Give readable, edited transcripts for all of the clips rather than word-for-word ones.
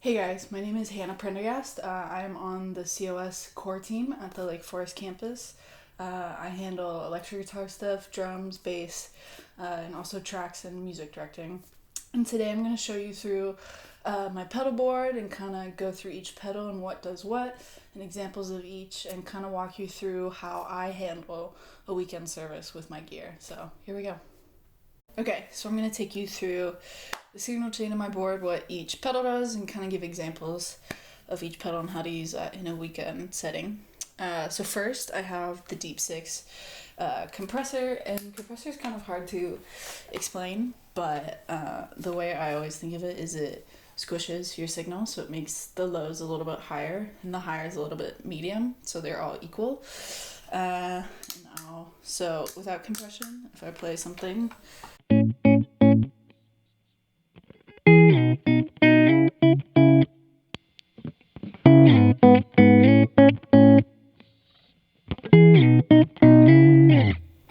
Hey guys, my name is Hannah Prendergast. I'm on the COS core team at the Lake Forest campus. I handle electric guitar stuff, drums, bass, and also tracks and music directing. And today I'm going to show you through my pedal board and kind of go through each pedal and what does what, and examples of each, and kind of walk you through how I handle a weekend service with my gear. So here we go. Okay, so I'm going to take you through the signal chain of my board, what each pedal does, and kind of give examples of each pedal and how to use that in a weekend setting. So first, I have the Deep 6 compressor, and compressor is kind of hard to explain, but the way I always think of it is it squishes your signal, so it makes the lows a little bit higher, and the highs a little bit medium, so they're all equal. So without compression, if I play something,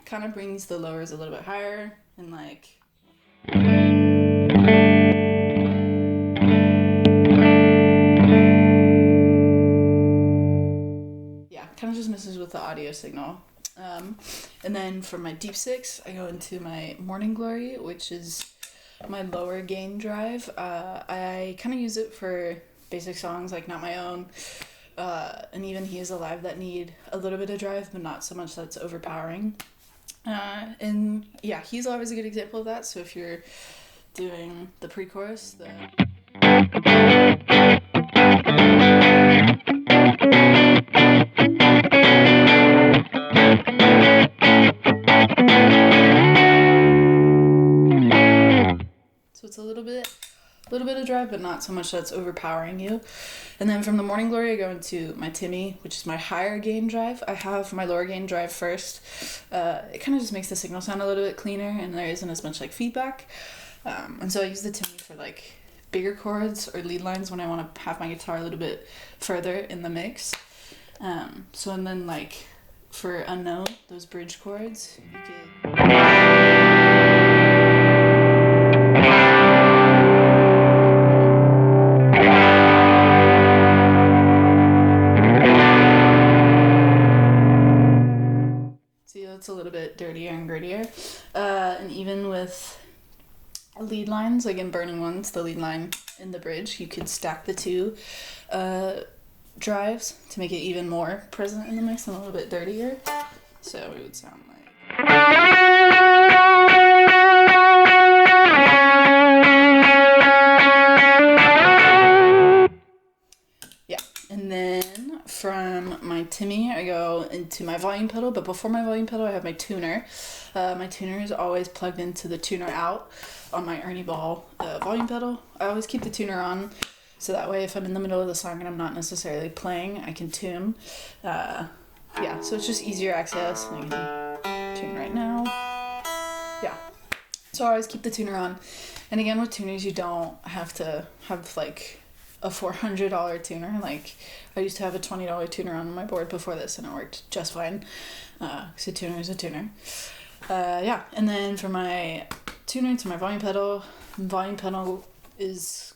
kind of brings the lowers a little bit higher, and kind of just messes with the audio signal. And then for my Deep 6, I go into my Morning Glory, which is my lower gain drive. I kind of use it for basic songs like Not My Own, and even He Is Alive that need a little bit of drive, but not so much that's overpowering. And yeah, He's Alive is a good example of that. So if you're doing the pre-chorus, so it's a little bit of drive, but not so much that's overpowering you. And then from the Morning Glory, I go into my Timmy, which is my higher gain drive. I have my lower gain drive first. It kind of just makes the signal sound a little bit cleaner, and there isn't as much feedback. And so I use the Timmy for bigger chords or lead lines when I want to have my guitar a little bit further in the mix. And then for unknown, those bridge chords, you could. It's a little bit dirtier and grittier, and even with lead lines, like in Burning Ones, the lead line in the bridge, you could stack the two drives to make it even more present in the mix and a little bit dirtier, so it would sound And then from my Timmy, I go into my volume pedal, but before my volume pedal, I have my tuner. My tuner is always plugged into the tuner out on my Ernie Ball volume pedal. I always keep the tuner on, so that way if I'm in the middle of the song and I'm not necessarily playing, I can tune. So it's just easier access. I can tune right now. Yeah. So I always keep the tuner on. And again, with tuners, you don't have to have a $400 tuner. I used to have a $20 tuner on my board before this, and it worked just fine. So tuner is a tuner. And then for my tuner to my volume pedal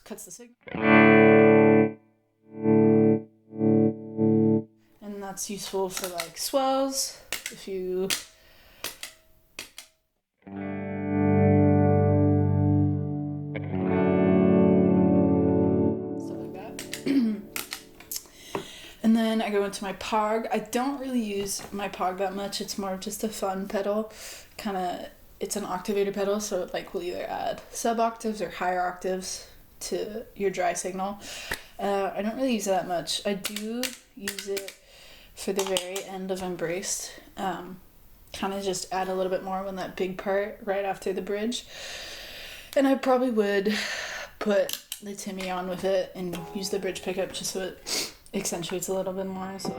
cuts the signal. And that's useful for swells, if you And then I go into my Pog. I don't really use my Pog that much. It's more of just a fun pedal. It's an octavator pedal, so it will either add sub-octaves or higher octaves to your dry signal. I don't really use it that much. I do use it for the very end of Embraced. Kind of just add a little bit more when that big part right after the bridge. And I probably would put the Timmy on with it and use the bridge pickup just so it accentuates a little bit more. So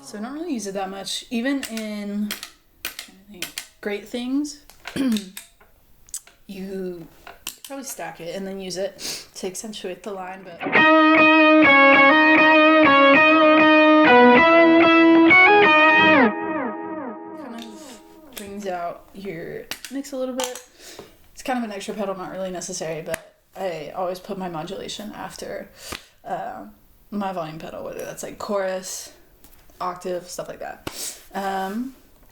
so I don't really use it that much. Even in Great Things, you probably stack it and then use it to accentuate the line, but kind of out your mix a little bit. It's kind of an extra pedal, not really necessary, but I always put my modulation after my volume pedal, whether that's like chorus, octave, stuff like that.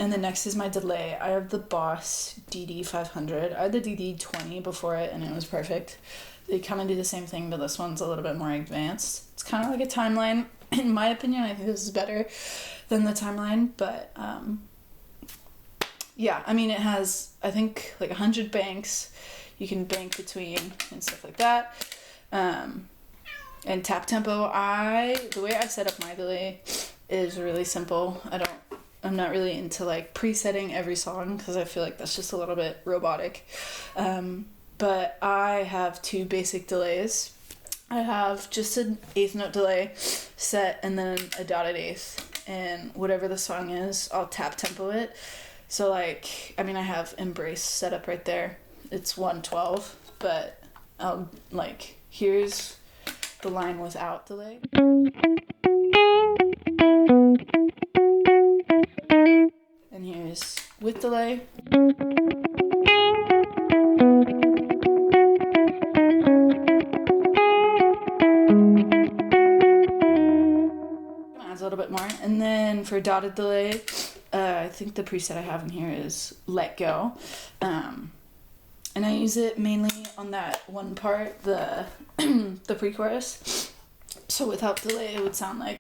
And then next is my delay. I have the Boss DD500. I had the DD20 before it, and it was perfect. They kind of do the same thing, but this one's a little bit more advanced. It's kind of like a timeline. In my opinion, I think this is better than the timeline, but yeah, I mean, it has, I think, like 100 banks. You can bank between and stuff like that. And tap tempo, the way I set up my delay is really simple. I'm not really into like presetting every song because I feel like that's just a little bit robotic. But I have 2 basic delays. I have just an 1/8 note delay set and then a dotted 1/8. And whatever the song is, I'll tap tempo it. So like, I mean, I have Embrace set up right there. It's 1/12, but I'll like, here's the line without delay. And here's with delay. Adds a little bit more. And then for dotted delay, I think the preset I have in here is Let Go. And I use it mainly on that one part, the the pre-chorus. So without delay, it would sound like.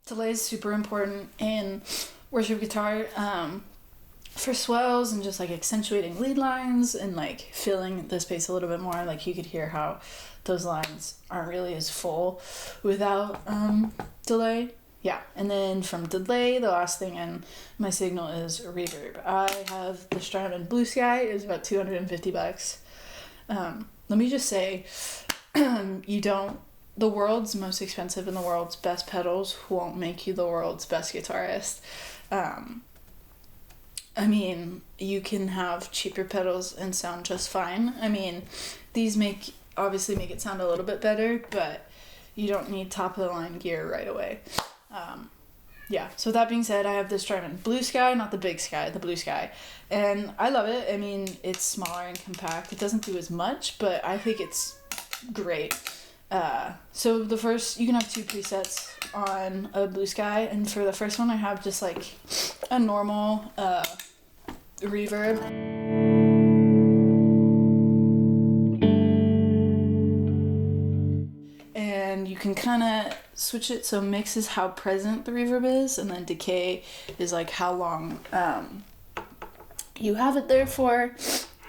Delay is super important in worship guitar for swells and just like accentuating lead lines and like filling the space a little bit more. Like you could hear how those lines aren't really as full without delay. Yeah, and then from delay, the last thing in my signal is reverb. I have the Strymon Blue Sky. It's about $250. Let me just say, the world's most expensive and the world's best pedals won't make you the world's best guitarist. I mean, you can have cheaper pedals and sound just fine. I mean, these obviously make it sound a little bit better, but you don't need top of the line gear right away. Yeah, so that being said, I have this Strymon Blue Sky, not the big sky, the Blue Sky. And I love it. I mean, it's smaller and compact. It doesn't do as much, but I think it's great. So you can have 2 presets on a Blue Sky, and for the first one I have just like a normal reverb. And you can kind of switch it so mix is how present the reverb is, and then decay is like how long you have it there for,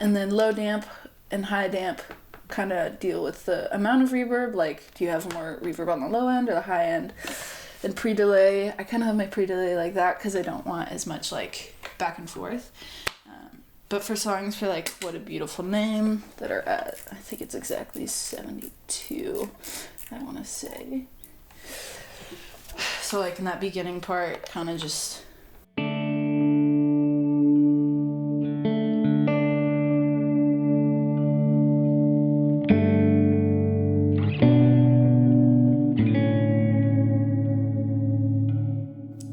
and then low damp and high damp kind of deal with the amount of reverb. Like, do you have more reverb on the low end or the high end? And pre-delay, I kind of have my pre-delay like that because I don't want as much like back and forth. But for songs for like What a Beautiful Name that are at, I think it's exactly 72, I want to say. So like in that beginning part, kind of just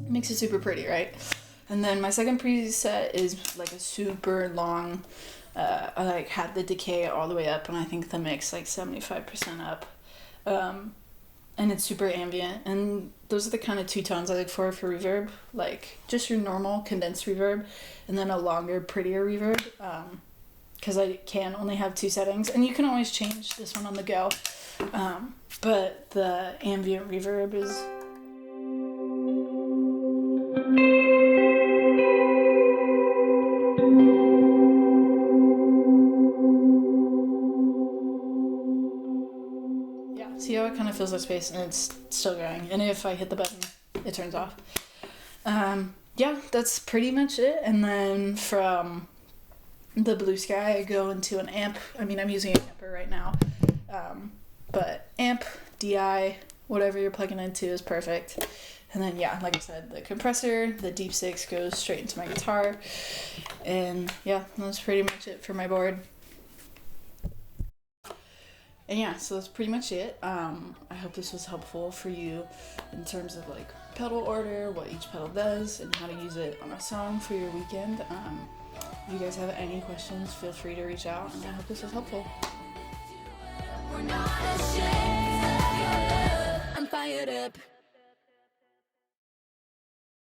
makes it super pretty, right? And then my second preset is like a super long, I like had the decay all the way up, and I think the mix like 75% up. And it's super ambient, and those are the kind of 2 tones I like for reverb, like just your normal condensed reverb, and then a longer, prettier reverb, because I can only have 2 settings, and you can always change this one on the go, but the ambient reverb is... See how it kind of fills that space, and it's still going. And if I hit the button, it turns off. Yeah, that's pretty much it. And then from the Blue Sky, I go into an amp. I mean, I'm using an amper right now. But amp, DI, whatever you're plugging into is perfect. And then yeah, like I said, the compressor, the Deep 6 goes straight into my guitar. And yeah, that's pretty much it for my board. And yeah, so that's pretty much it. I hope this was helpful for you in terms of like pedal order, what each pedal does, and how to use it on a song for your weekend. If you guys have any questions, feel free to reach out, and I hope this was helpful. We're not ashamed of your love. I'm fired up.